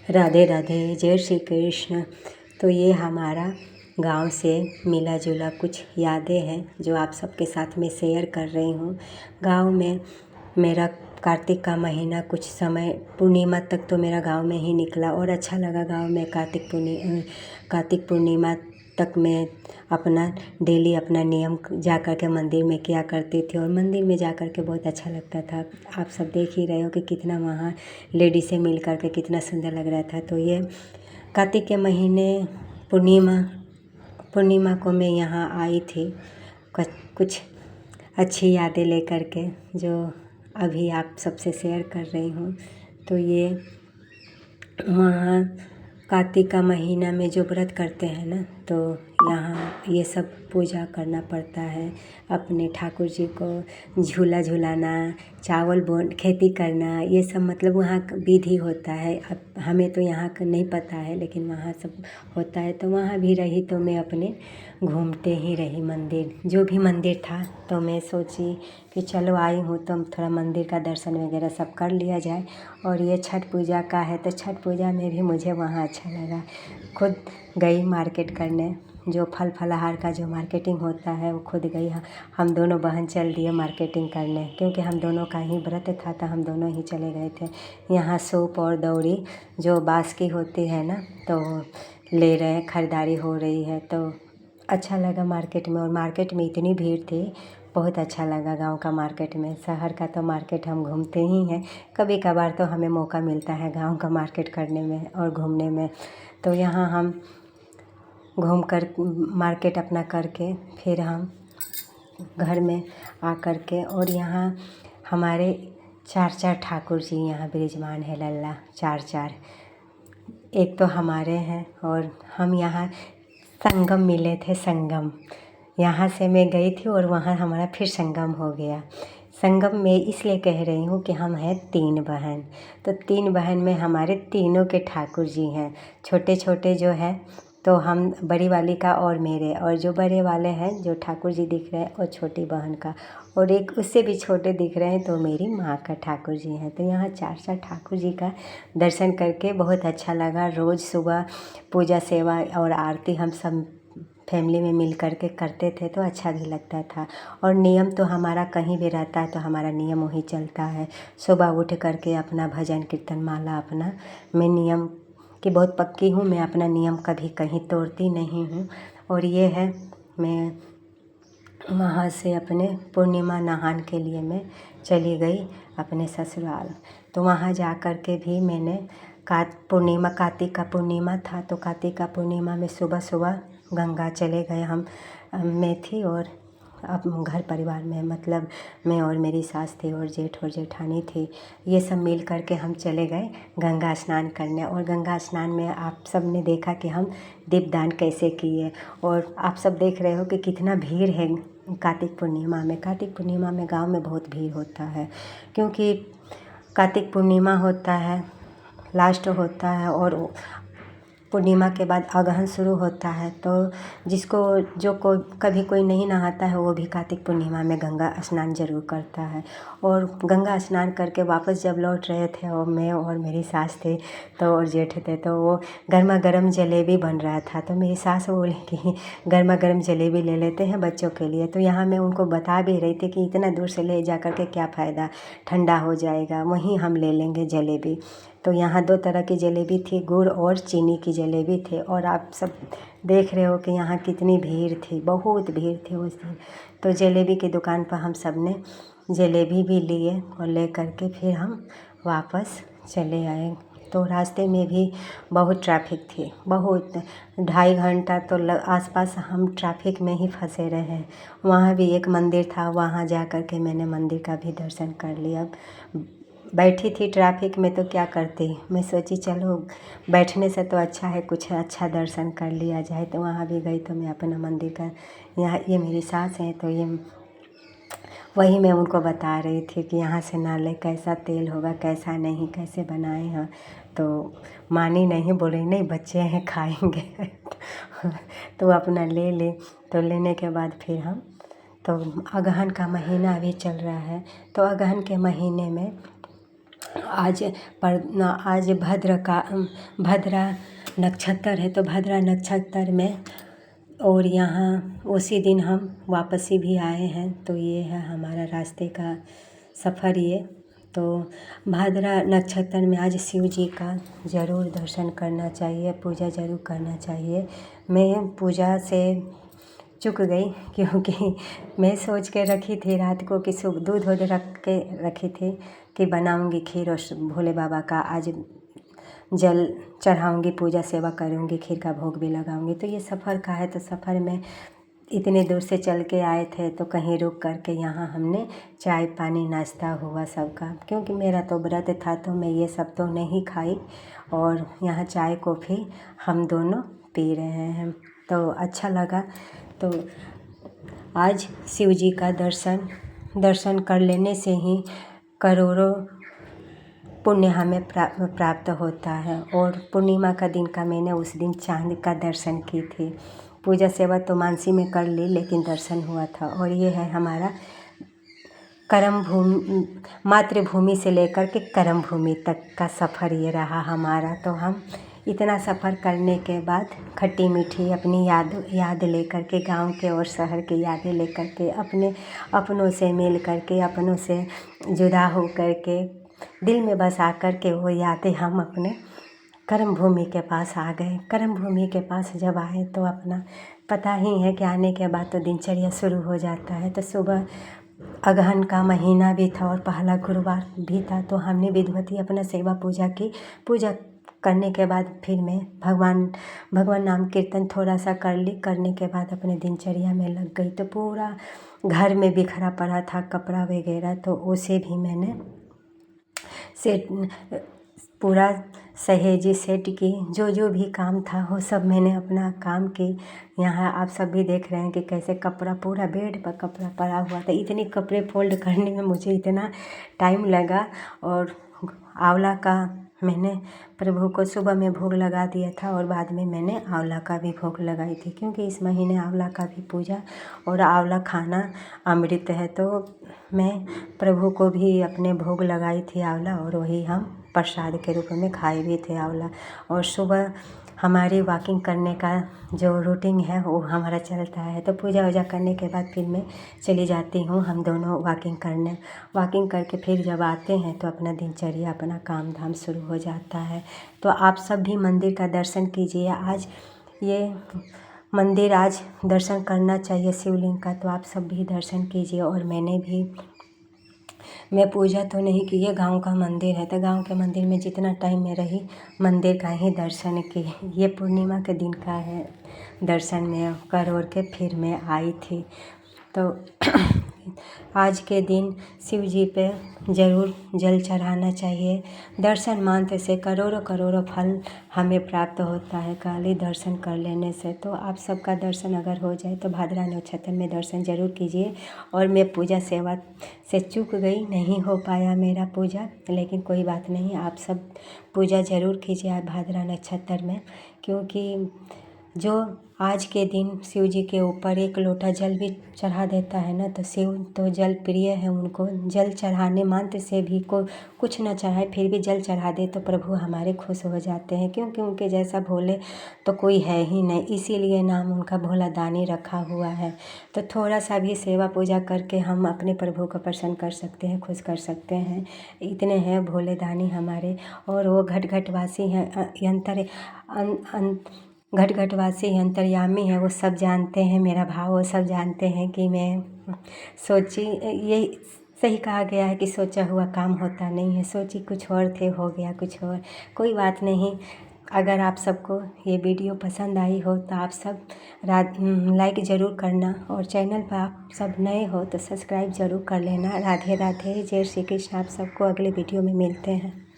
राधे राधे, जय श्री कृष्ण। तो ये हमारा गांव से मिला जुला कुछ यादें हैं जो आप सबके साथ में शेयर कर रही हूँ। गांव में मेरा कार्तिक का महीना कुछ समय पूर्णिमा तक तो मेरा गांव में ही निकला और अच्छा लगा। गांव में कार्तिक पूर्णिमा तक मैं अपना डेली अपना नियम जा कर के मंदिर में किया करती थी और मंदिर में जा कर के बहुत अच्छा लगता था। आप सब देख ही रहे हो कि कितना वहाँ लेडीज़ मिल कर के कितना सुंदर लग रहा था। तो ये कार्तिक के महीने पूर्णिमा को मैं यहाँ आई थी कुछ अच्छी यादें लेकर के जो अभी आप सबसे शेयर कर रही हूँ। तो ये वहाँ कार्तिक का महीना में जो व्रत करते हैं ना, तो यहाँ ये सब पूजा करना पड़ता है। अपने ठाकुर जी को झूला झुलाना, चावल खेती करना, ये सब मतलब वहाँ विधि होता है। अब हमें तो यहाँ का नहीं पता है, लेकिन वहाँ सब होता है। तो वहाँ भी रही तो मैं अपने घूमते ही रही मंदिर, जो भी मंदिर था। तो मैं सोची कि चलो आई हूँ तो थोड़ा मंदिर का दर्शन वगैरह सब कर लिया जाए। और ये छठ पूजा का है तो छठ पूजा में भी मुझे वहाँ अच्छा लगा। खुद गई मार्केट करने, जो फल फलाहार का जो मार्केटिंग होता है वो खुद गई। हम दोनों बहन चल दिए मार्केटिंग करने, क्योंकि हम दोनों का ही व्रत था तो हम दोनों ही चले गए थे। यहाँ सूप और दौरी जो बाँस की होती है ना, तो ले रहे हैं, ख़रीदारी हो रही है। तो अच्छा लगा मार्केट में, और मार्केट में इतनी भीड़ थी, बहुत अच्छा लगा। गांव का मार्केट में, शहर का तो मार्केट हम घूमते ही हैं, कभी कभार तो हमें मौका मिलता है गांव का मार्केट करने में और घूमने में। तो यहाँ हम घूम कर मार्केट अपना करके फिर हम घर में आ कर के, और यहाँ हमारे चार ठाकुर जी यहाँ विराजमान है, लल्ला चार एक तो हमारे हैं। और हम यहाँ संगम मिले थे, संगम यहाँ से मैं गई थी और वहाँ हमारा फिर संगम हो गया। संगम में इसलिए कह रही हूँ कि हम हैं 3 बहन, तो 3 बहन में हमारे तीनों के ठाकुर जी हैं। छोटे छोटे जो हैं तो हम बड़ी वाली का और मेरे, और जो बड़े वाले हैं जो ठाकुर जी दिख रहे हैं और छोटी बहन का, और एक उससे भी छोटे दिख रहे हैं तो मेरी माँ का ठाकुर जी हैं। तो यहाँ 4 ठाकुर जी का दर्शन करके बहुत अच्छा लगा। रोज़ सुबह पूजा सेवा और आरती हम सब फैमिली में मिल कर के करते थे तो अच्छा भी लगता था। और नियम तो हमारा कहीं भी रहता है तो हमारा नियम वही चलता है। सुबह उठ करके अपना भजन कीर्तन माला अपना, मैं नियम की बहुत पक्की हूँ, मैं अपना नियम कभी कहीं तोड़ती नहीं हूँ। और ये है, मैं वहाँ से अपने पूर्णिमा नहान के लिए मैं चली गई अपने ससुराल। तो वहाँ जा कर के भी मैंने कार्तिक का पूर्णिमा था, तो कार्तिक का पूर्णिमा में सुबह सुबह गंगा चले गए हम। मैं थी और अब घर परिवार में मतलब मैं और मेरी सास थी और जेठ और जेठानी थी, ये सब मिल कर के हम चले गए गंगा स्नान करने। और गंगा स्नान में आप सब ने देखा कि हम दीपदान कैसे किए, और आप सब देख रहे हो कि कितना भीड़ है कार्तिक पूर्णिमा में। कार्तिक पूर्णिमा में गांव में बहुत भीड़ होता है, क्योंकि कार्तिक पूर्णिमा होता है, लास्ट होता है, और पूर्णिमा के बाद अगहन शुरू होता है। तो जिसको जो कभी कोई नहीं नहाता है वो भी कार्तिक पूर्णिमा में गंगा स्नान ज़रूर करता है। और गंगा स्नान करके वापस जब लौट रहे थे, और मैं और मेरी सास थे तो और जेठ थे, तो वो गर्मा गर्म जलेबी बन रहा था। तो मेरी सास बोली कि गर्मा गर्म जलेबी ले लेते हैं बच्चों के लिए। तो यहाँ मैं उनको बता भी रही थी कि इतना दूर से ले जा कर के क्या फ़ायदा, ठंडा हो जाएगा, वहीं हम ले लेंगे जलेबी। तो यहाँ 2 तरह की जलेबी थी, गुड़ और चीनी की जलेबी थी। और आप सब देख रहे हो कि यहाँ कितनी भीड़ थी, बहुत भीड़ थी उस दिन। तो जलेबी की दुकान पर हम सब ने जलेबी भी लिए और ले करके फिर हम वापस चले आए। तो रास्ते में भी बहुत ट्रैफिक थी, बहुत 2.5 घंटा तो आसपास हम ट्रैफिक में ही फंसे रहे। वहाँ भी एक मंदिर था, वहाँ जा कर के मैंने मंदिर का भी दर्शन कर लिया। बैठी थी ट्रैफिक में तो क्या करती, मैं सोची चलो बैठने से तो अच्छा है कुछ अच्छा दर्शन कर लिया जाए। तो वहाँ भी गई तो मैं अपना मंदिर का, यहाँ ये मेरी सास हैं तो ये वही मैं उनको बता रही थी कि यहाँ से ना ले, कैसा तेल होगा कैसा नहीं, कैसे बनाए हैं। तो मानी नहीं, बोले नहीं बच्चे हैं खाएंगे तो अपना ले ले। तो लेने के बाद फिर हम, तो अगहन का महीना अभी चल रहा है, तो अगहन के महीने में आज भद्रा नक्षत्र है, तो भद्रा नक्षत्र में और यहाँ उसी दिन हम वापसी भी आए हैं। तो ये है हमारा रास्ते का सफ़र। ये तो भद्रा नक्षत्र में आज शिव जी का ज़रूर दर्शन करना चाहिए, पूजा ज़रूर करना चाहिए। मैं पूजा से चूक गई क्योंकि मैं सोच के रखी थी रात को कि दूध रख के रखी थी कि बनाऊंगी खीर और भोले बाबा का आज जल चढ़ाऊंगी, पूजा सेवा करूंगी, खीर का भोग भी लगाऊंगी। तो ये सफ़र का है, तो सफ़र में इतने दूर से चल के आए थे तो कहीं रुक करके यहाँ हमने चाय पानी नाश्ता हुआ सबका, क्योंकि मेरा तो व्रत था तो मैं ये सब तो नहीं खाई। और यहाँ चाय कॉफ़ी हम दोनों पी रहे हैं, तो अच्छा लगा। तो आज शिव जी का दर्शन कर लेने से ही करोड़ों पुण्य हमें प्राप्त होता है। और पूर्णिमा का दिन का मैंने उस दिन चांद का दर्शन की थी। पूजा सेवा तो मानसी में कर ली, लेकिन दर्शन हुआ था। और ये है हमारा कर्म भूमि, मातृभूमि से लेकर के कर्म भूमि तक का सफ़र ये रहा हमारा। तो हम इतना सफ़र करने के बाद खट्टी मीठी अपनी याद लेकर के, गांव के और शहर की यादें लेकर के, अपनों से मिल करके, अपनों से जुदा हो करके, दिल में बसा कर के वो यादें हम अपने कर्म भूमि के पास आ गए। कर्म भूमि के पास जब आए तो अपना पता ही है कि आने के बाद तो दिनचर्या शुरू हो जाता है। तो सुबह अगहन का महीना भी था और पहला गुरुवार भी था, तो हमने विधिवती अपना सेवा पूजा की। पूजा करने के बाद फिर मैं भगवान नाम कीर्तन थोड़ा सा कर ली। करने के बाद अपने दिनचर्या में लग गई। तो पूरा घर में बिखरा पड़ा था कपड़ा वगैरह, तो उसे भी मैंने पूरा सहेजी सेट की। जो भी काम था वो सब मैंने अपना काम की। यहाँ आप सब भी देख रहे हैं कि कैसे कपड़ा, पूरा बेड पर कपड़ा पड़ा हुआ था। इतने कपड़े फोल्ड करने में मुझे इतना टाइम लगा। और आंवला का मैंने प्रभु को सुबह में भोग लगा दिया था और बाद में मैंने आंवला का भी भोग लगाई थी, क्योंकि इस महीने आंवला का भी पूजा और आंवला खाना अमृत है। तो मैं प्रभु को भी अपने भोग लगाई थी आंवला, और वही हम प्रसाद के रूप में खाए भी थे आंवला। और सुबह हमारी वॉकिंग करने का जो रूटीन है वो हमारा चलता है। तो पूजा वूजा करने के बाद फिर मैं चली जाती हूँ, हम दोनों वॉकिंग करने। वॉकिंग करके फिर जब आते हैं तो अपना दिनचर्या, अपना काम धाम शुरू हो जाता है। तो आप सब भी मंदिर का दर्शन कीजिए। आज ये मंदिर आज दर्शन करना चाहिए शिवलिंग का, तो आप सब भी दर्शन कीजिए। और मैं पूजा तो नहीं की, ये गांव का मंदिर है, तो गांव के मंदिर में जितना टाइम में रही मंदिर का ही दर्शन की। ये पूर्णिमा के दिन का है दर्शन में कर के फिर मैं आई थी। तो आज के दिन शिव जी पे ज़रूर जल चढ़ाना चाहिए। दर्शन मात्र से करोड़ों फल हमें प्राप्त होता है खाली दर्शन कर लेने से। तो आप सबका दर्शन अगर हो जाए तो भाद्रा नक्षत्र में दर्शन ज़रूर कीजिए। और मैं पूजा सेवा से चूक गई, नहीं हो पाया मेरा पूजा, लेकिन कोई बात नहीं, आप सब पूजा ज़रूर कीजिए भाद्रा नक्षत्र में। क्योंकि जो आज के दिन शिव जी के ऊपर एक लोटा जल भी चढ़ा देता है ना, तो शिव तो जल प्रिय है, उनको जल चढ़ाने मात्र से भी कुछ न चढ़ाए फिर भी जल चढ़ा दे तो प्रभु हमारे खुश हो जाते हैं। क्योंकि उनके जैसा भोले तो कोई है ही नहीं, इसीलिए नाम उनका भोला दानी रखा हुआ है। तो थोड़ा सा भी सेवा पूजा करके हम अपने प्रभु को प्रसन्न कर सकते हैं, खुश कर सकते हैं। इतने हैं भोले दानी हमारे। और वो घटघटवासी हैं, घटघटवासी अंतर्यामी है, वो सब जानते हैं मेरा भाव, वो सब जानते हैं कि मैं सोची, ये सही कहा गया है कि सोचा हुआ काम होता नहीं है। सोची कुछ और थे, हो गया कुछ और। कोई बात नहीं। अगर आप सबको ये वीडियो पसंद आई हो तो आप सब लाइक ज़रूर करना, और चैनल पर आप सब नए हो तो सब्सक्राइब ज़रूर कर लेना। राधे राधे, जय श्री कृष्ण। आप सबको अगले वीडियो में मिलते हैं।